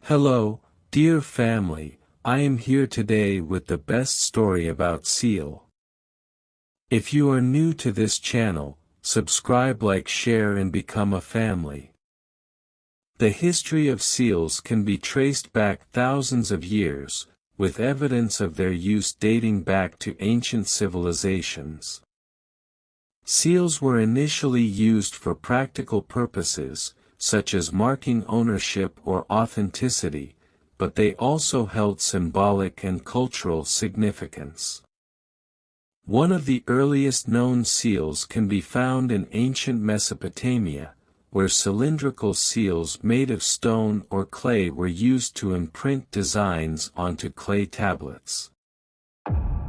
Hello, dear family, I am here today with the best story about seal. If you are new to this channel, subscribe, like, share and become a family. The history of seals can be traced back thousands of years, with evidence of their use dating back to ancient civilizations. Seals were initially used for practical purposes, such as marking ownership or authenticity, but they also held symbolic and cultural significance. One of the earliest known seals can be found in ancient Mesopotamia, where cylindrical seals made of stone or clay were used to imprint designs onto clay tablets.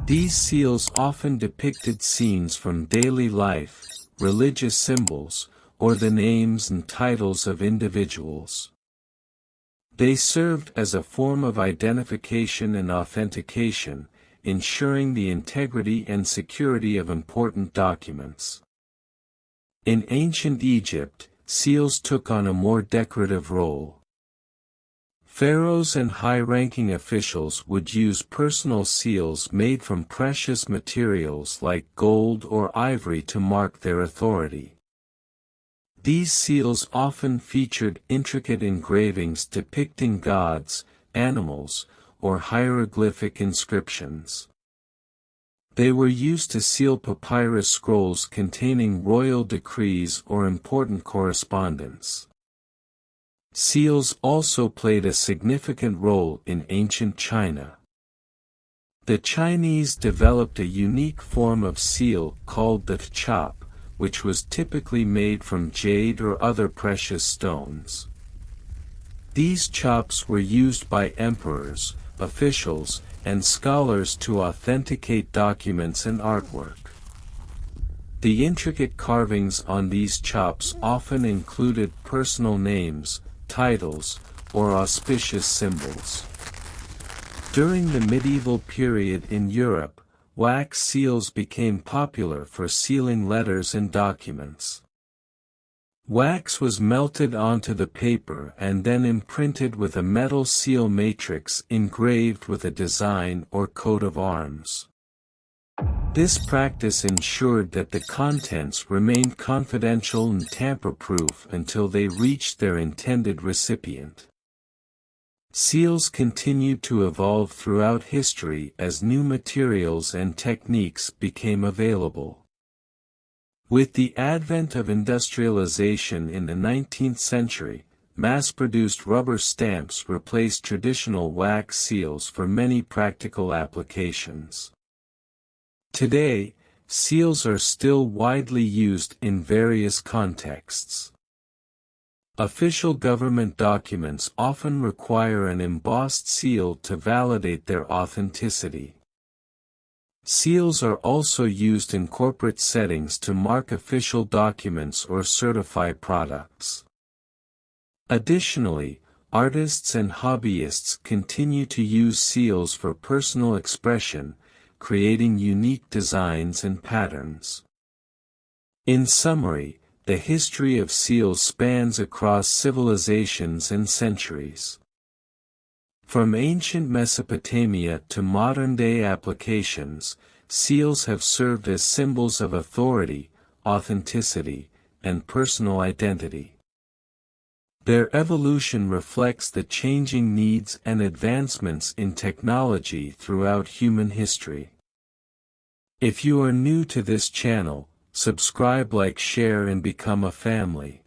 These seals often depicted scenes from daily life, religious symbols, or the names and titles of individuals. They served as a form of identification and authentication, ensuring the integrity and security of important documents. In ancient Egypt, seals took on a more decorative role. Pharaohs and high-ranking officials would use personal seals made from precious materials like gold or ivory to mark their authority. These seals often featured intricate engravings depicting gods, animals, or hieroglyphic inscriptions. They were used to seal papyrus scrolls containing royal decrees or important correspondence. Seals also played a significant role in ancient China. The Chinese developed a unique form of seal called the chop, which was typically made from jade or other precious stones. These chops were used by emperors, officials, and scholars to authenticate documents and artwork. The intricate carvings on these chops often included personal names, titles, or auspicious symbols. During the medieval period in Europe, wax seals became popular for sealing letters and documents. Wax was melted onto the paper and then imprinted with a metal seal matrix engraved with a design or coat of arms. This practice ensured that the contents remained confidential and tamper-proof until they reached their intended recipient. Seals continued to evolve throughout history as new materials and techniques became available. With the advent of industrialization in the 19th century, mass-produced rubber stamps replaced traditional wax seals for many practical applications. Today, seals are still widely used in various contexts. Official government documents often require an embossed seal to validate their authenticity. Seals are also used in corporate settings to mark official documents or certify products. Additionally, artists and hobbyists continue to use seals for personal expression, creating unique designs and patterns. In summary, the history of seals spans across civilizations and centuries. From ancient Mesopotamia to modern-day applications, seals have served as symbols of authority, authenticity, and personal identity. Their evolution reflects the changing needs and advancements in technology throughout human history. If you are new to this channel, subscribe, like, share and become a family.